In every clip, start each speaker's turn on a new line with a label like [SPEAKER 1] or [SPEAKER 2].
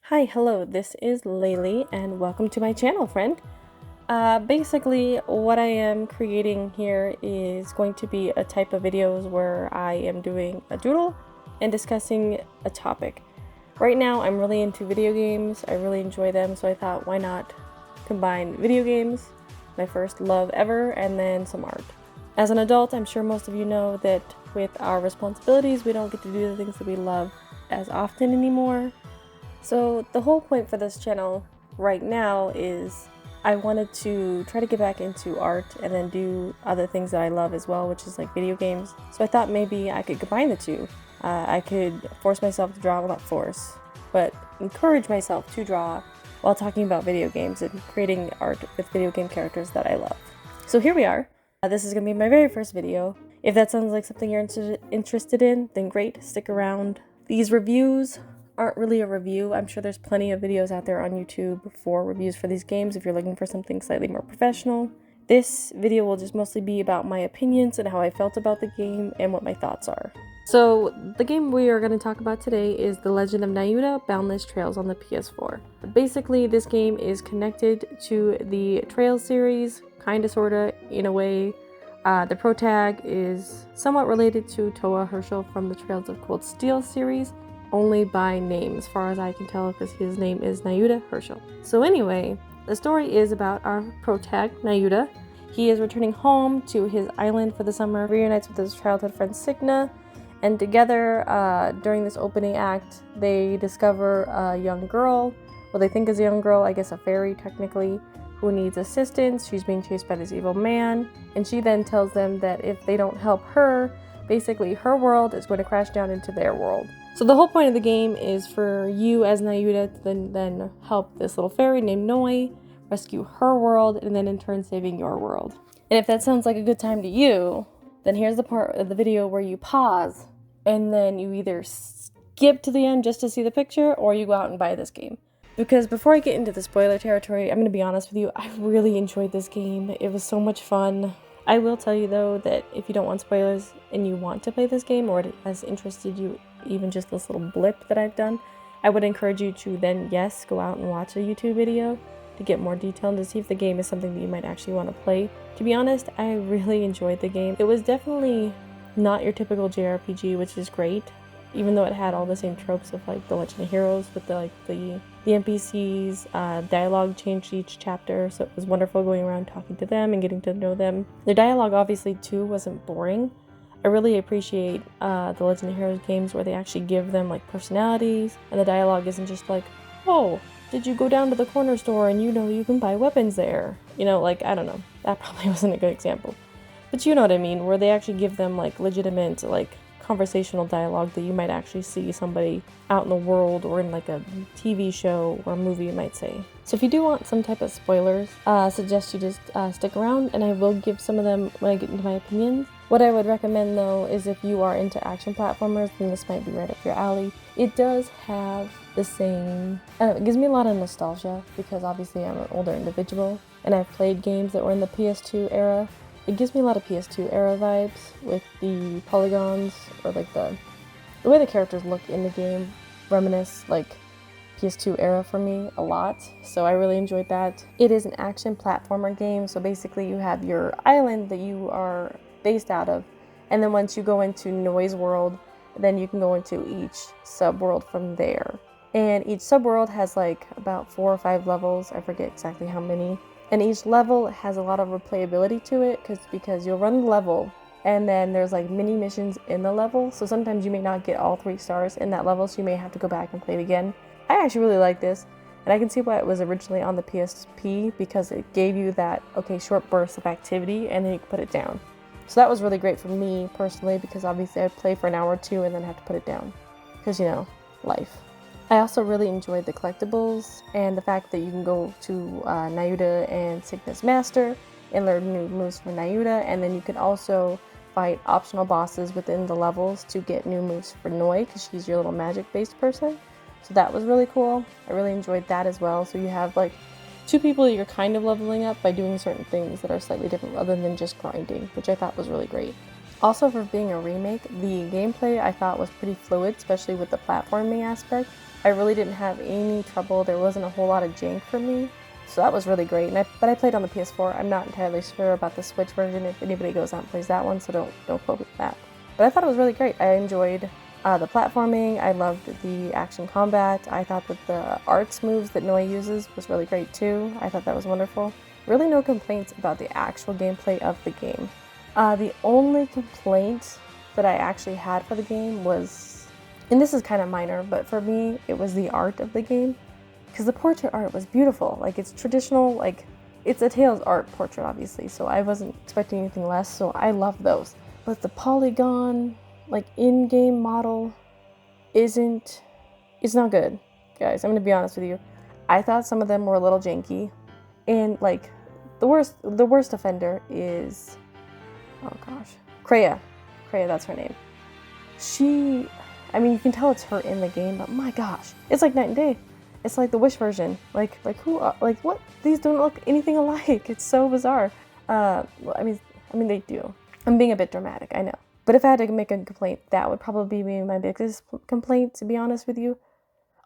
[SPEAKER 1] Hi, hello, this is Laylee and welcome to my channel, friend. Basically, what I am creating here is going to be a type of videos where I am doing a doodle and discussing a topic. Right now, I'm really into video games. I really enjoy them, so I thought, why not combine video games, my first love ever, and then some art. As an adult, I'm sure most of you know that with our responsibilities, we don't get to do the things that we love as often anymore. So the whole point for this channel right now is I wanted to try to get back into art and then do other things that I love as well, which is like video games. So I thought maybe I could combine the two. I could force myself to draw, well, not force, but encourage myself to draw while talking about video games and creating art with video game characters that I love. So here we are. This is going to be my very first video. If that sounds like something you're interested in, then great, stick around. These reviews aren't really a review. I'm sure there's plenty of videos out there on YouTube for reviews for these games if you're looking for something slightly more professional. This video will just mostly be about my opinions and how I felt about the game and what my thoughts are. So the game we are going to talk about today is The Legend of Nayuta Boundless Trails on the PS4. Basically, this game is connected to the Trails series, kinda sorta, in a way. The protag is somewhat related to Toa Herschel from the Trails of Cold Steel series, only by name as far as I can tell, because his name is Nayuta Herschel. So anyway, the story is about our protag, Nayuta. He is returning home to his island for the summer, reunites with his childhood friend Signa, and together during this opening act they discover a young girl, what they think is a young girl, I guess a fairy technically, who needs assistance. She's being chased by this evil man, and she then tells them that if they don't help her, basically her world is going to crash down into their world. So the whole point of the game is for you as Nayuta to then help this little fairy named Noi rescue her world, and then in turn saving your world. And if that sounds like a good time to you, then here's the part of the video where you pause and then you either skip to the end just to see the picture, or you go out and buy this game. Because before I get into the spoiler territory, I'm going to be honest with you, I really enjoyed this game. It was so much fun. I will tell you though that if you don't want spoilers and you want to play this game, or it has interested you, even just this little blip that I've done, I would encourage you to then, yes, go out and watch a YouTube video to get more detail and to see if the game is something that you might actually want to play. To be honest, I really enjoyed the game. It was definitely not your typical JRPG, which is great, even though it had all the same tropes of like the Legend of Heroes with the NPCs, dialogue changed each chapter, so it was wonderful going around talking to them and getting to know them. The dialogue obviously too wasn't boring. I really appreciate the Legend of Heroes games where they actually give them like personalities, and the dialogue isn't just like, oh, did you go down to the corner store and you can buy weapons there? Like, I don't know, that probably wasn't a good example. But you know what I mean, where they actually give them like legitimate like conversational dialogue that you might actually see somebody out in the world or in like a TV show or a movie, you might say. So if you do want some type of spoilers, I suggest you just stick around, and I will give some of them when I get into my opinions. What I would recommend though is if you are into action platformers, then this might be right up your alley. It does have the same, it gives me a lot of nostalgia because obviously I'm an older individual and I've played games that were in the PS2 era. It gives me a lot of PS2 era vibes with the polygons, or like the way the characters look in the game reminisce like PS2 era for me a lot, so I really enjoyed that. It is an action platformer game, so basically you have your island that you are based out of, and then once you go into Noi's world, then you can go into each sub-world from there. And each sub-world has like about 4 or 5 levels, I forget exactly how many. And each level has a lot of replayability to it because you'll run the level and then there's like mini missions in the level. So sometimes you may not get all 3 stars in that level, so you may have to go back and play it again. I actually really like this, and I can see why it was originally on the PSP, because it gave you that, okay, short burst of activity and then you can put it down. So that was really great for me personally, because obviously I'd play for an hour or 2 and then have to put it down because, life. I also really enjoyed the collectibles and the fact that you can go to Nayuta and Signa's master and learn new moves from Nayuta, and then you can also fight optional bosses within the levels to get new moves for Noi, because she's your little magic-based person. So that was really cool. I really enjoyed that as well. So you have like 2 people you're kind of leveling up by doing certain things that are slightly different other than just grinding, which I thought was really great. Also, for being a remake, the gameplay I thought was pretty fluid, especially with the platforming aspect. I really didn't have any trouble. There wasn't a whole lot of jank for me. So that was really great. But I played on the PS4. I'm not entirely sure about the Switch version if anybody goes out and plays that one, so don't quote me that. But I thought it was really great. I enjoyed the platforming. I loved the action combat. I thought that the arts moves that Noi uses was really great too. I thought that was wonderful. Really no complaints about the actual gameplay of the game. The only complaint that I actually had for the game was, and this is kind of minor, but for me, it was the art of the game. Because the portrait art was beautiful. Like, it's traditional, like, it's a Tales art portrait, obviously, so I wasn't expecting anything less, so I love those. But the polygon, like, in-game model it's not good, guys. I'm gonna be honest with you. I thought some of them were a little janky, and, like, the worst offender is, oh gosh, Kreia, that's her name. I mean, you can tell it's her in the game, but my gosh, it's like night and day. It's like the Wish version. Like what? These don't look anything alike. It's so bizarre. Well, I mean they do. I'm being a bit dramatic, I know. But if I had to make a complaint, that would probably be my biggest complaint, to be honest with you.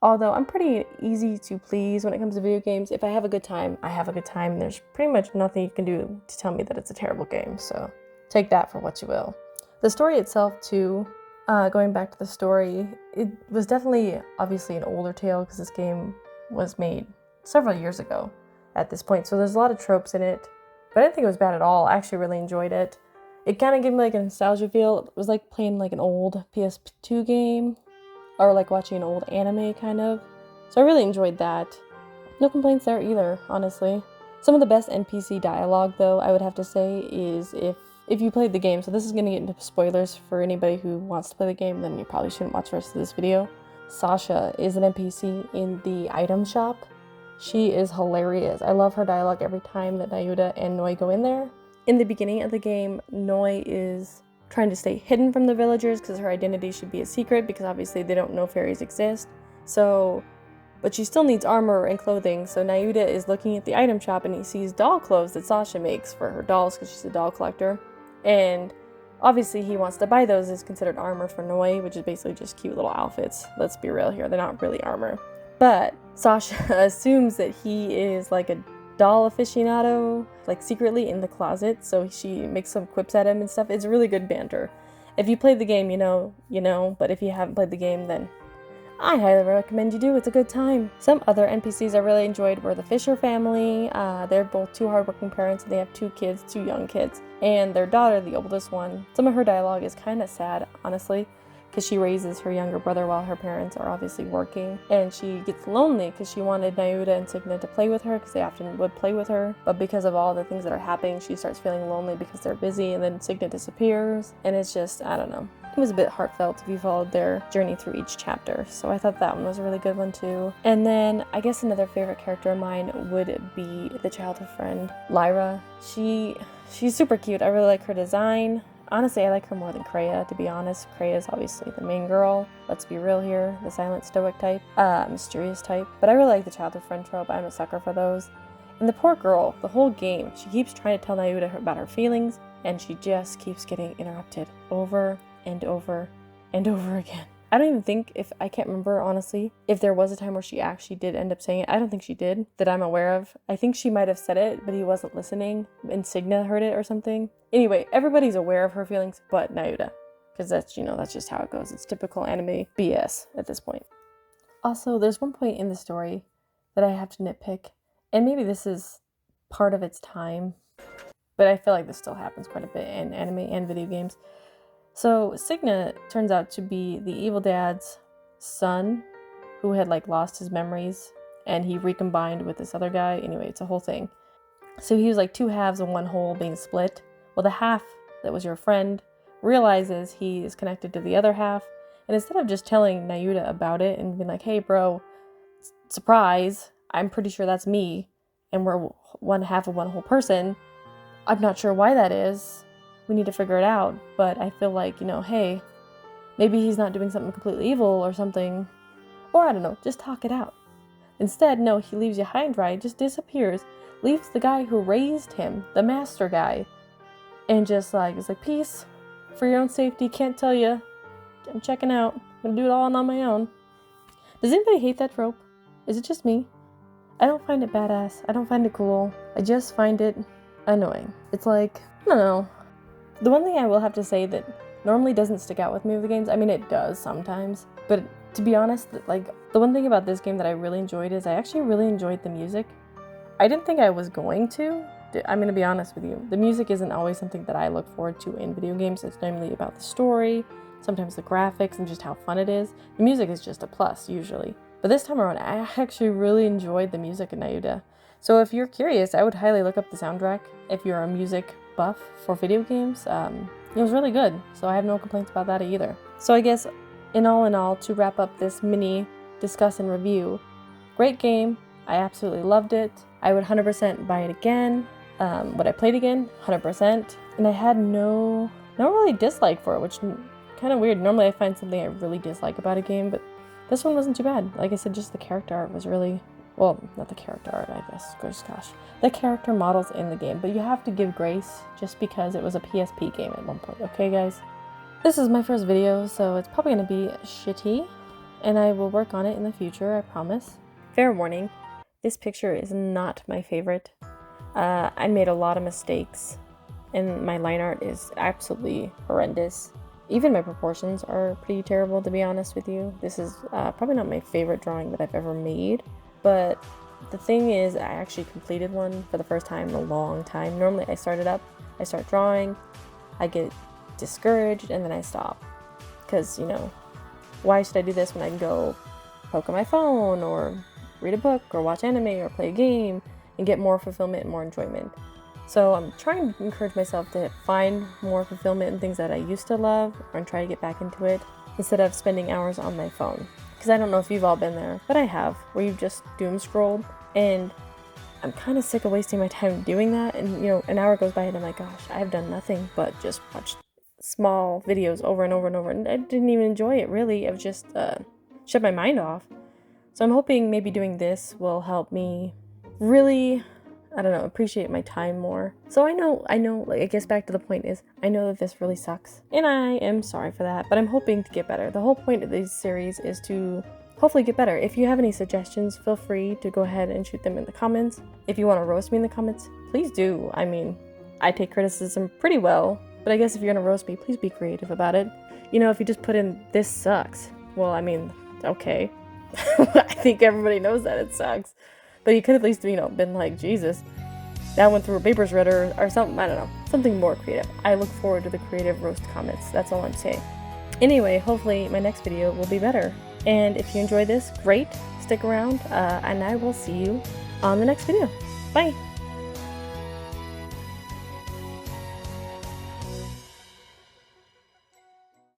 [SPEAKER 1] Although I'm pretty easy to please when it comes to video games. If I have a good time, I have a good time. There's pretty much nothing you can do to tell me that it's a terrible game. So take that for what you will. The story itself, too. Going back to the story, it was definitely obviously an older tale because this game was made several years ago at this point. So there's a lot of tropes in it, but I didn't think it was bad at all. I actually really enjoyed it. It kind of gave me like a nostalgia feel. It was like playing like an old PS2 game or like watching an old anime kind of. So I really enjoyed that. No complaints there either, honestly. Some of the best NPC dialogue though, I would have to say, is if you played the game, so this is going to get into spoilers for anybody who wants to play the game, then you probably shouldn't watch the rest of this video. Sasha is an NPC in the item shop. She is hilarious. I love her dialogue every time that Nayuta and Noi go in there. In the beginning of the game, Noi is trying to stay hidden from the villagers because her identity should be a secret because obviously they don't know fairies exist. But she still needs armor and clothing, so Nayuta is looking at the item shop and he sees doll clothes that Sasha makes for her dolls because she's a doll collector. And obviously he wants to buy those as considered armor for Noi, which is basically just cute little outfits. Let's be real here, they're not really armor. But Sasha assumes that he is like a doll aficionado, like secretly in the closet, so she makes some quips at him and stuff. It's really good banter. If you played the game, you know, but if you haven't played the game, then I highly recommend you do. It's a good time. Some other NPCs I really enjoyed were the Fisher family. They're both two hardworking parents. They have two young kids. And their daughter, the oldest one, some of her dialogue is kind of sad, honestly, because she raises her younger brother while her parents are obviously working. And she gets lonely because she wanted Nayuta and Signa to play with her because they often would play with her. But because of all the things that are happening, she starts feeling lonely because they're busy, and then Signa disappears. And it's just, I don't know. It was a bit heartfelt if you followed their journey through each chapter, so I thought that one was a really good one too. And then I guess another favorite character of mine would be the childhood friend, Lyra. She's super cute. I really like her design. Honestly, I like her more than Kreia, to be honest. Kreia is obviously the main girl. Let's be real here, the silent stoic type, mysterious type. But I really like the childhood friend trope. I'm a sucker for those. And the poor girl, the whole game, she keeps trying to tell Nayuta about her feelings, and she just keeps getting interrupted over and over and over again. I don't even think, I can't remember honestly, if there was a time where she actually did end up saying it. I don't think she did, that I'm aware of. I think she might have said it, but he wasn't listening, and Signa heard it or something. Anyway, everybody's aware of her feelings but Nayuta, because that's just how it goes. It's typical anime BS at this point. Also, there's one point in the story that I have to nitpick, and maybe this is part of its time, but I feel like this still happens quite a bit in anime and video games. So Signa turns out to be the evil dad's son who had like lost his memories, and he recombined with this other guy. Anyway, it's a whole thing. So he was like two halves of one whole being split. Well, the half that was your friend realizes he is connected to the other half, and instead of just telling Nayuta about it and being like, hey bro, surprise, I'm pretty sure that's me and we're one half of one whole person, I'm not sure why that is. We need to figure it out, but I feel like, hey, maybe he's not doing something completely evil or something, or I don't know, just talk it out. Instead, no, he leaves you high and dry, just disappears, leaves the guy who raised him, the master guy, and just like, it's like, peace, for your own safety, can't tell you, I'm checking out, I'm gonna do it all on my own. Does anybody hate that trope? Is it just me? I don't find it badass. I don't find it cool. I just find it annoying. It's like, I don't know. The one thing I will have to say that normally doesn't stick out with me with the games, I mean it does sometimes, but to be honest, like the one thing about this game that I really enjoyed is I actually really enjoyed the music. I didn't think I was going to. I'm going to be honest with you. The music isn't always something that I look forward to in video games. It's normally about the story, sometimes the graphics, and just how fun it is. The music is just a plus, usually. But this time around, I actually really enjoyed the music in Nayuta. So if you're curious, I would highly look up the soundtrack if you're a music buff for video games. It was really good, so I have no complaints about that either. So I guess, in all, to wrap up this mini discuss and review, great game. I absolutely loved it. I would 100% buy it again. Would I play it again? 100%. And I had no really dislike for it, which is kind of weird. Normally I find something I really dislike about a game, but this one wasn't too bad. Like I said, just the character art was really, well, not the character art, I guess, gosh. The character models in the game, but you have to give grace just because it was a PSP game at one point, okay guys? This is my first video, so it's probably going to be shitty, and I will work on it in the future, I promise. Fair warning, this picture is not my favorite. I made a lot of mistakes, and my line art is absolutely horrendous. Even my proportions are pretty terrible, to be honest with you. This is probably not my favorite drawing that I've ever made, but the thing is, I actually completed one for the first time in a long time. Normally I start it up, I start drawing, I get discouraged, and then I stop. Because, you know, why should I do this when I can go poke on my phone, or read a book, or watch anime, or play a game, and get more fulfillment and more enjoyment? So I'm trying to encourage myself to find more fulfillment in things that I used to love, or try to get back into it, instead of spending hours on my phone. Because I don't know if you've all been there, but I have, where you've just doom scrolled, and I'm kind of sick of wasting my time doing that. And you know, an hour goes by and I'm like, gosh, I've done nothing but just watch small videos over and over and over, and I didn't even enjoy it really. I've just shut my mind off. So I'm hoping maybe doing this will help me really, I don't know, appreciate my time more. So I know, like, I guess back to the point is, I know that this really sucks, and I am sorry for that, but I'm hoping to get better. The whole point of this series is to hopefully get better. If you have any suggestions, feel free to go ahead and shoot them in the comments. If you want to roast me in the comments, please do. I mean, I take criticism pretty well, but I guess if you're gonna roast me, please be creative about it. You know, if you just put in, this sucks, well, I mean, okay. I think everybody knows that it sucks. But you could at least, you know, been like, Jesus, that went through a paper shredder or something, I don't know. Something more creative. I look forward to the creative roast comments. That's all I'm saying. Anyway, hopefully my next video will be better. And if you enjoy this, great. Stick around, and I will see you on the next video. Bye!